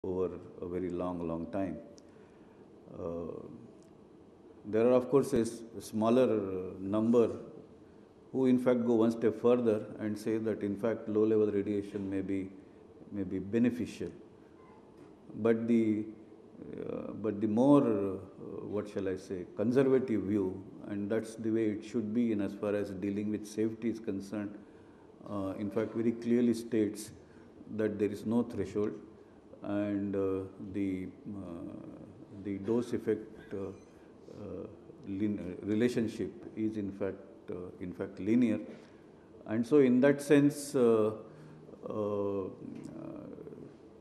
over a very long time. There are, of course, a smaller number who in fact go one step further and say that in fact low level radiation may be beneficial. But the more, what shall I say, conservative view, and that's the way it should be in as far as dealing with safety is concerned, in fact very clearly states that there is no threshold, and the dose effect relationship is in fact linear. And so in that sense,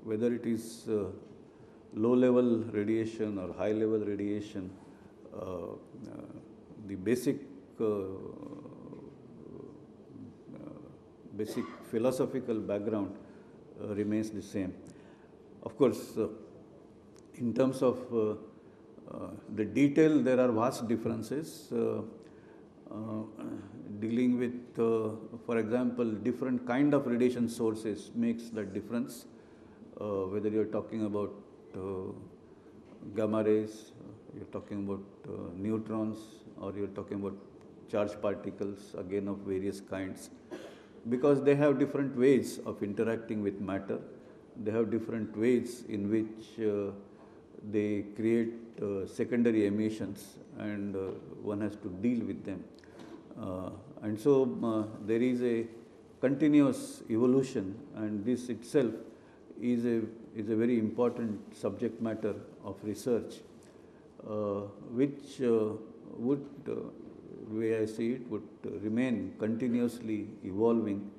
whether it is low level radiation or high level radiation, the basic philosophical background remains the same. Of course, in terms of the detail, there are vast differences. Dealing with, for example, different kind of radiation sources makes that difference. Whether you're talking about gamma rays, you're talking about neutrons, or you're talking about charged particles, again of various kinds, because they have different ways of interacting with matter. They have different ways in which they create secondary emissions, and one has to deal with them. And so there is a continuous evolution, and this itself is a very important subject matter of research, which would, the way I see it, would remain continuously evolving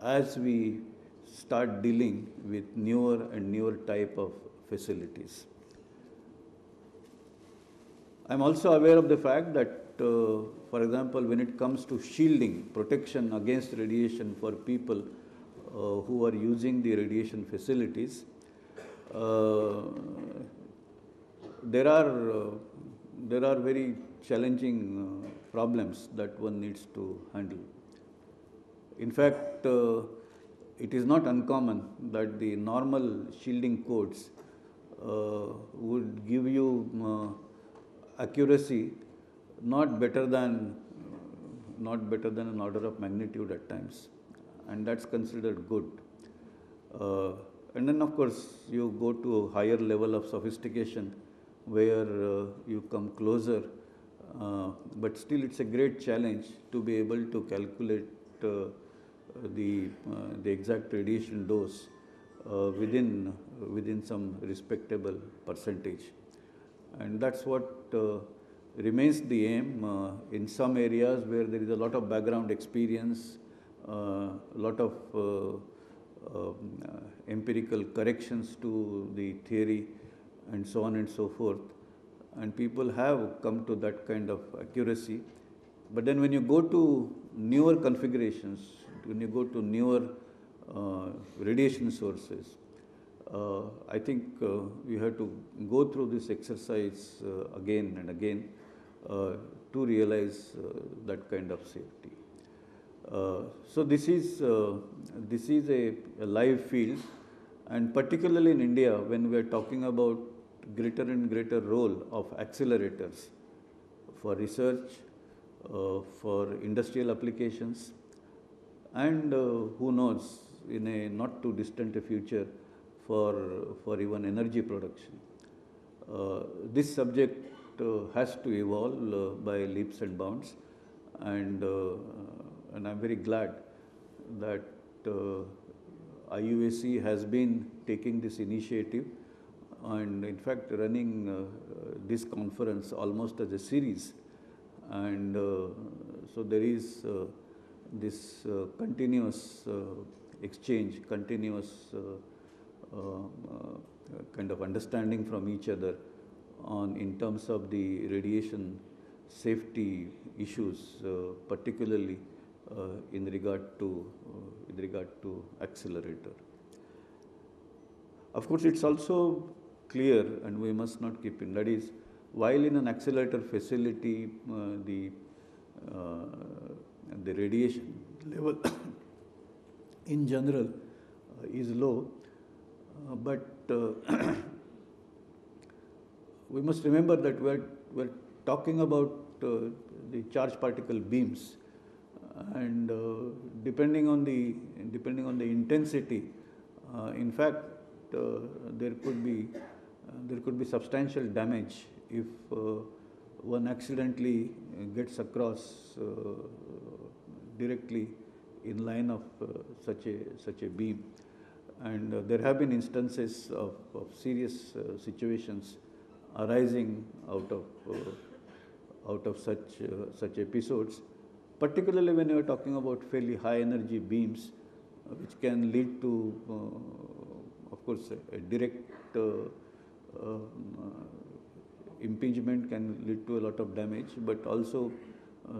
as we start dealing with newer and newer type of facilities. I'm also aware of the fact that, for example, when it comes to shielding, protection against radiation for people who are using the radiation facilities, there are very challenging problems that one needs to handle. In fact, it is not uncommon that the normal shielding codes would give you accuracy not better than an order of magnitude at times, and that's considered good. And then, of course, you go to a higher level of sophistication where you come closer, but still it's a great challenge to be able to calculate the exact radiation dose within some respectable percentage. And that's what remains the aim in some areas where there is a lot of background experience, a lot of empirical corrections to the theory, and so on and so forth. And people have come to that kind of accuracy. But then when you go to newer configurations, when you go to newer radiation sources, I think we have to go through this exercise again and again to realize that kind of safety. So this is a live field, and particularly in India, when we are talking about greater and greater role of accelerators for research, for industrial applications, and who knows, in a not too distant future, for even energy production. This subject has to evolve by leaps and bounds, and I'm very glad that IUAC has been taking this initiative and in fact running this conference almost as a series. And so there is this continuous exchange, continuous kind of understanding from each other in terms of the radiation safety issues, particularly in regard to accelerator. Of course, it's also clear, and we must not keep in, that is, while in an accelerator facility the radiation level in general is low, but we must remember that we're talking about the charged particle beams, and depending on the intensity, in fact, there could be substantial damage if one accidentally gets across directly in line of such a beam. And there have been instances of serious situations arising out of such episodes, particularly when you are talking about fairly high energy beams, which can lead to, of course, a direct impingement can lead to a lot of damage, but also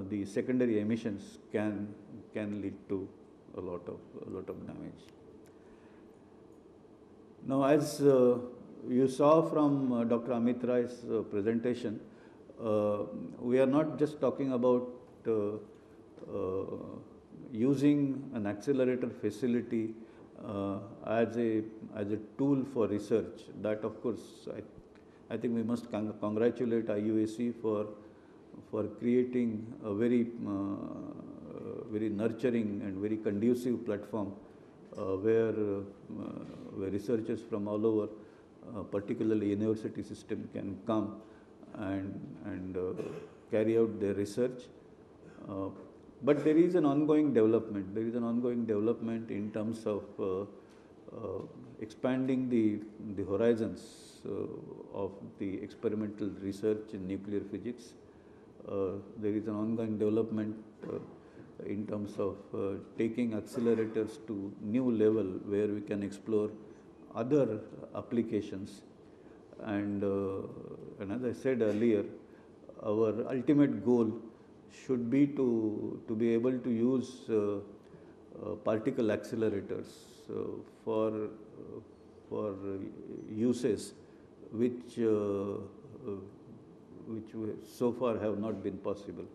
the secondary emissions can lead to a lot of damage. Now, as you saw from Dr. Amit Ray's presentation, we are not just talking about using an accelerator facility as a tool for research. That, of course, I think we must congratulate IUAC for creating a very nurturing and very conducive platform where researchers from all over, particularly university system, can come and carry out their research. But there is an ongoing development. There is an ongoing development in terms of expanding the horizons of the experimental research in nuclear physics. There is an ongoing development in terms of taking accelerators to new level where we can explore other applications. And as I said earlier, our ultimate goal should be to be able to use particle accelerators for uses which so far have not been possible.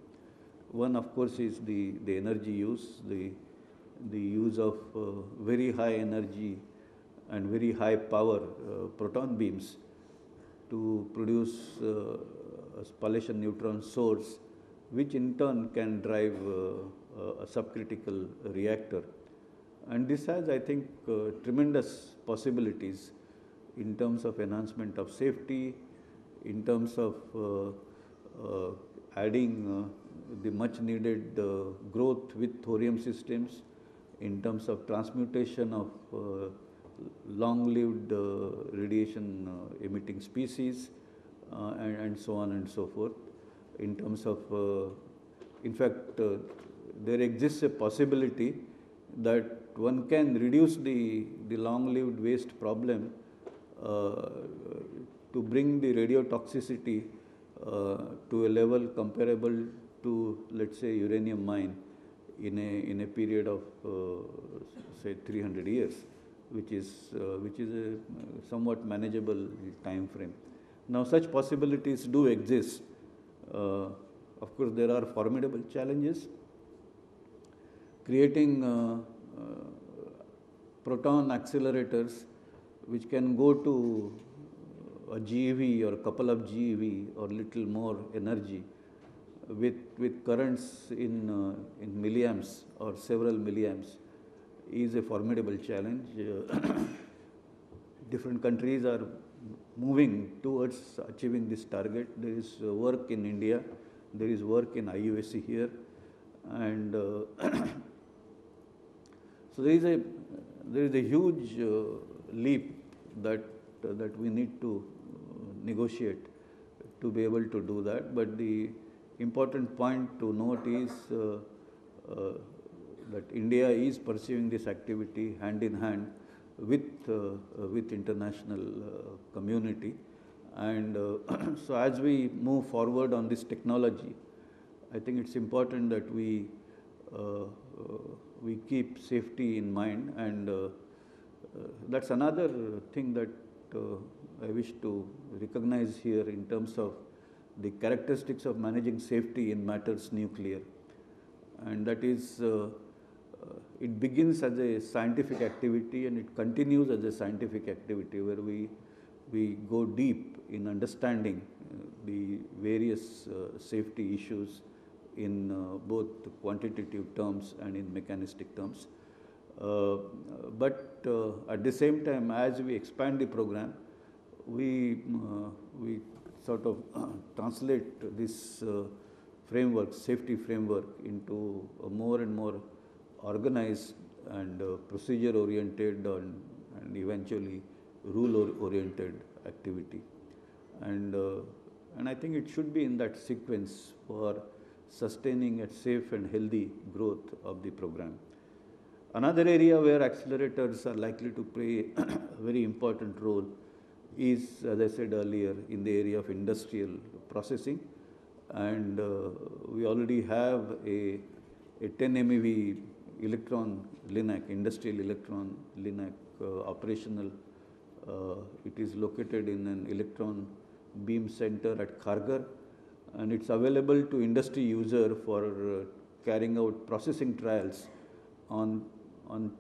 One, of course, is the energy use, the use of very high energy and very high power proton beams to produce a spallation neutron source, which in turn can drive a subcritical reactor. And this has, I think, tremendous possibilities in terms of enhancement of safety, in terms of adding the much needed growth with thorium systems, in terms of transmutation of long-lived radiation emitting species, and so on and so forth. In terms of, in fact, there exists a possibility that one can reduce the long-lived waste problem to bring the radiotoxicity to a level comparable to, let's say, uranium mine in a period of say 300 years, which is a somewhat manageable time frame. Now, such possibilities do exist. Of course, there are formidable challenges. Creating proton accelerators which can go to a GeV or a couple of GeV or little more energy with currents in milliamps or several milliamps is a formidable challenge. Different countries are moving towards achieving this target. There is work in India, there is work in IUAC here, and so there is a huge leap that we need to negotiate to be able to do that. But the important point to note is that India is pursuing this activity hand in hand with international community, and so as we move forward on this technology, I think it's important that we keep safety in mind, and that's another thing that I wish to recognize here in terms of the characteristics of managing safety in matters nuclear, and that is it begins as a scientific activity and it continues as a scientific activity where we go deep in understanding the various safety issues in both quantitative terms and in mechanistic terms. But at the same time, as we expand the program, we sort of translate this framework, safety framework, into a more and more organized and procedure-oriented and eventually rule-oriented activity. And I think it should be in that sequence for sustaining a safe and healthy growth of the program. Another area where accelerators are likely to play a very important role is, as I said earlier, in the area of industrial processing. And we already have a 10 MeV electron LINAC, industrial electron LINAC operational. It is located in an electron beam center at Kharghar, and it's available to industry user for carrying out processing trials on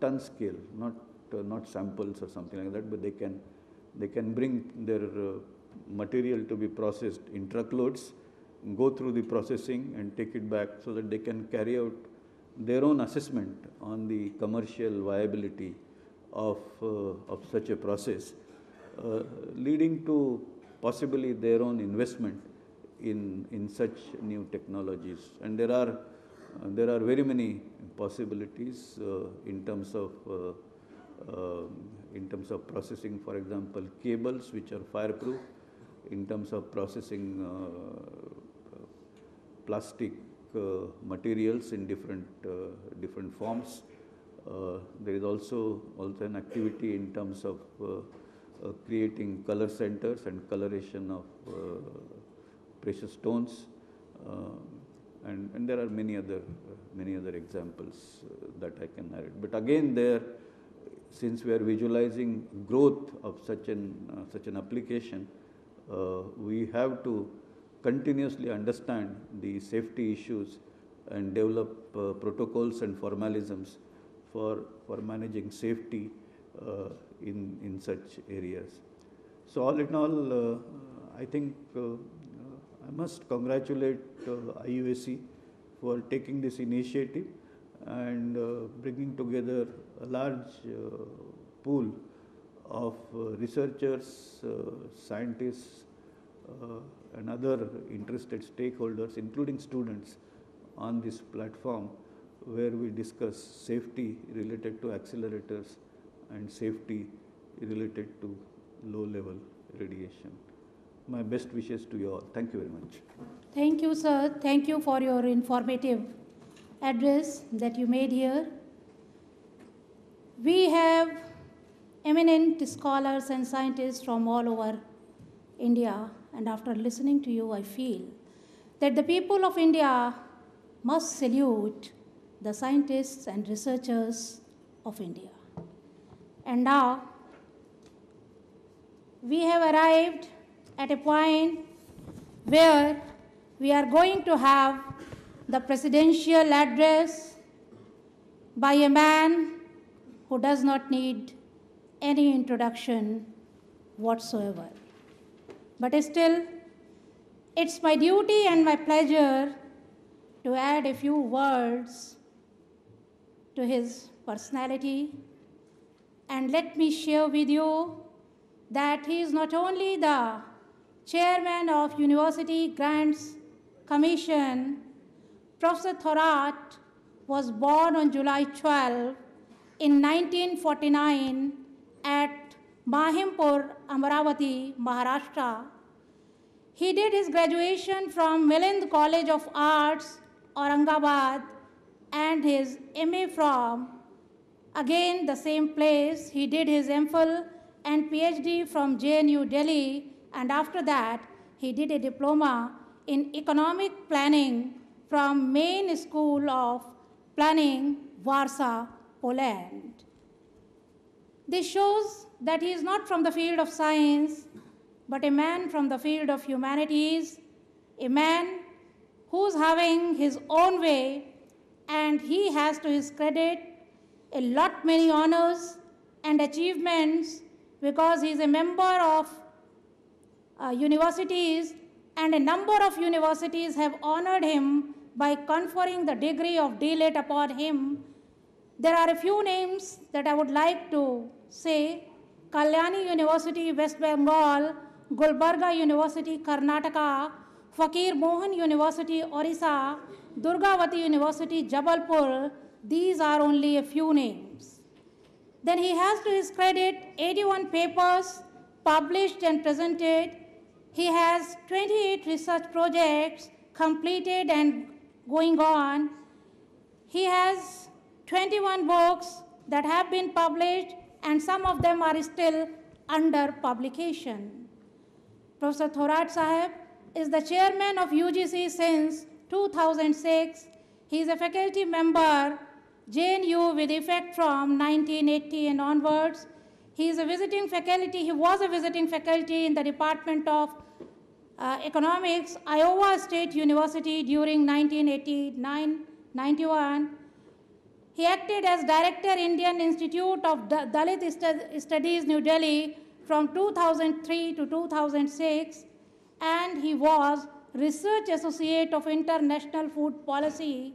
ton scale, not samples or something like that, but they can bring their material to be processed in truckloads, go through the processing and take it back so that they can carry out their own assessment on the commercial viability of such a process, leading to possibly their own investment in such new technologies. And there are very many possibilities in terms of processing, for example, cables which are fireproof, in terms of processing plastic materials in different forms. There is also an activity in terms of creating color centers and coloration of precious stones, and there are many other examples that I can narrate. But again, there, since we are visualizing growth of such an application, we have to continuously understand the safety issues and develop protocols and formalisms for managing safety in such areas. So all in all, I think I must congratulate IUAC for taking this initiative and bringing together a large pool of researchers, scientists, and other interested stakeholders, including students, on this platform where we discuss safety related to accelerators and safety related to low-level radiation. My best wishes to you all. Thank you very much. Thank you, sir. Thank you for your informative address that you made here. We have eminent scholars and scientists from all over India, and after listening to you, I feel that the people of India must salute the scientists and researchers of India. And now, we have arrived at a point where we are going to have the presidential address by a man who does not need any introduction whatsoever. But still, it's my duty and my pleasure to add a few words to his personality. And let me share with you that he is not only the chairman of University Grants Commission. Professor Thorat was born on July 12 in 1949 at Mahimpur, Amaravati, Maharashtra. He did his graduation from Milind College of Arts, Aurangabad, and his MA from, again, the same place. He did his MPhil and PhD from JNU Delhi, and after that, he did a diploma in economic planning from Main School of Planning, Warsaw, Poland. This shows that he is not from the field of science, but a man from the field of humanities, a man who's having his own way, and he has to his credit a lot many honors and achievements because he is a member of universities, and a number of universities have honored him by conferring the degree of D.Litt upon him. There are a few names that I would like to say: Kalyani University, West Bengal; Gulbarga University, Karnataka; Fakir Mohan University, Orissa; Durgavati University, Jabalpur. These are only a few names. Then he has to his credit 81 papers published and presented. He has 28 research projects completed and going on. He has 21 books that have been published, and some of them are still under publication. Professor Thorat Sahib is the chairman of UGC since 2006. He is a faculty member, JNU, with effect from 1980 and onwards. He is a visiting faculty. He was a visiting faculty in the Department of Economics, Iowa State University during 1989-91. He acted as Director, Indian Institute of Dalit Studies, New Delhi from 2003 to 2006, and he was Research Associate of International Food Policy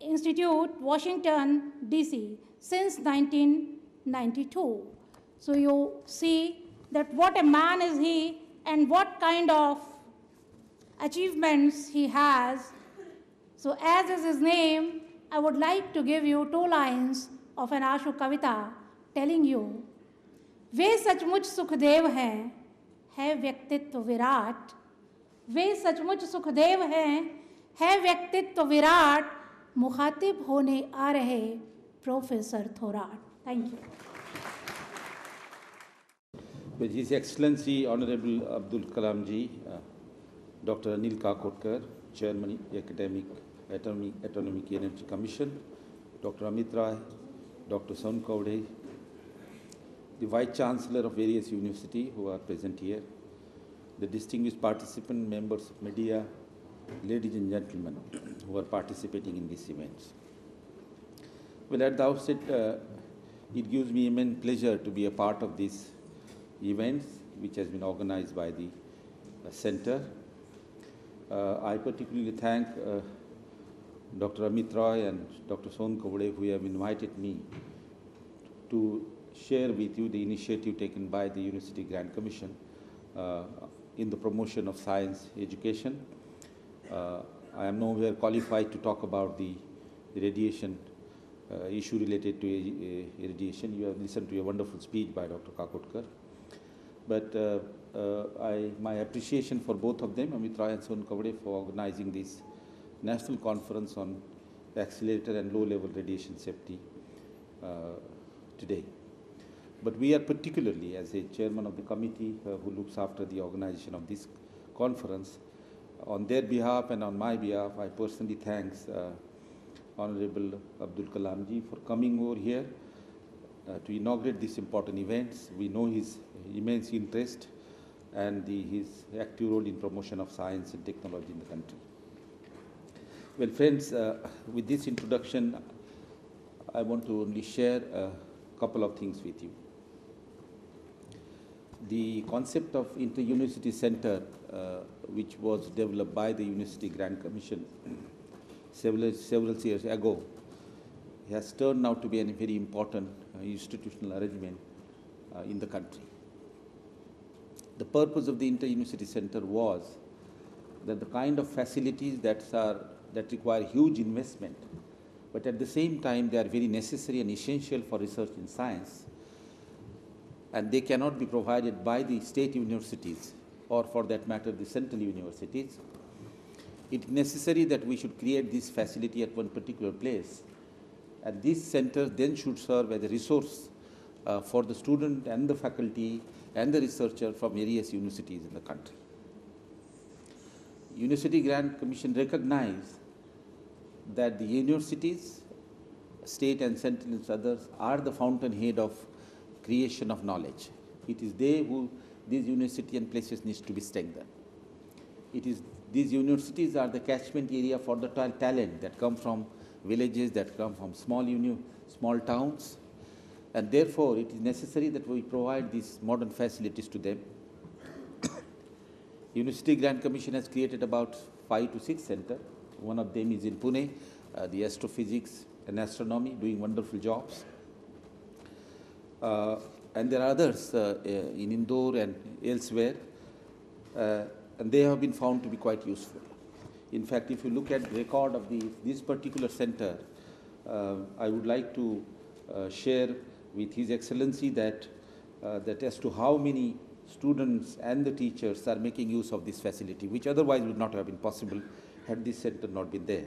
Institute, Washington, D.C. since 1992. So you see that what a man is he and what kind of achievements he has. So as is his name, I would like to give you 2 lines of an Ashu Kavita telling you, वे सचमुच सुखदेव हैं, है व्यक्तित्व विराट. वे सचमुच सुखदेव हैं, है व्यक्तित्व विराट. मुखातिब होने आ रहे professor Thorat. Thank you. With His Excellency Honorable Abdul Kalam-Ji, Dr. Anil Kakotkar, Chairman, Atomic Energy Commission, Dr. Amit Rai, Dr. Son Kaude, the Vice Chancellor of various universities who are present here, the distinguished participant members of media, ladies and gentlemen who are participating in these events. Well, at the outset, it gives me immense pleasure to be a part of these events which has been organized by the center. I particularly thank Dr. Amit Roy and Dr. Son Kaude who have invited me to share with you the initiative taken by the University Grant Commission in the promotion of science education. I am nowhere qualified to talk about the radiation issue related to radiation. You have listened to a wonderful speech by Dr. Kakotkar. But my appreciation for both of them, Amit Rai and Son Kaude, for organizing this national conference on accelerator and low-level radiation safety today. But we are particularly, as a chairman of the committee who looks after the organization of this conference, on their behalf and on my behalf, I personally thanks Honorable Abdul Kalam-ji for coming over here to inaugurate these important events. We know his immense interest and his active role in promotion of science and technology in the country. Well, friends, with this introduction, I want to only share a couple of things with you. The concept of Inter-University Center, which was developed by the University Grant Commission several years ago, has turned out to be a very important institutional arrangement in the country. The purpose of the Inter-University Center was that the kind of facilities that require huge investment, but at the same time they are very necessary and essential for research in science, and they cannot be provided by the state universities or, for that matter, the central universities. It is necessary that we should create this facility at one particular place, and this center then should serve as a resource for the student and the faculty and the researcher from various universities in the country. University Grant Commission recognized that the universities, state and central and others, are the fountainhead of creation of knowledge. It is they who these universities and places needs to be strengthened. It is these universities are the catchment area for the talent that come from villages, that come from small towns, and therefore it is necessary that we provide these modern facilities to them. University Grant Commission has created about 5 to 6 centers. One of them is in Pune, the astrophysics and astronomy, doing wonderful jobs. And there are others in Indore and elsewhere, and they have been found to be quite useful. In fact, if you look at the record of this particular center, I would like to share with His Excellency that as to how many students and the teachers are making use of this facility, which otherwise would not have been possible had this center not been there.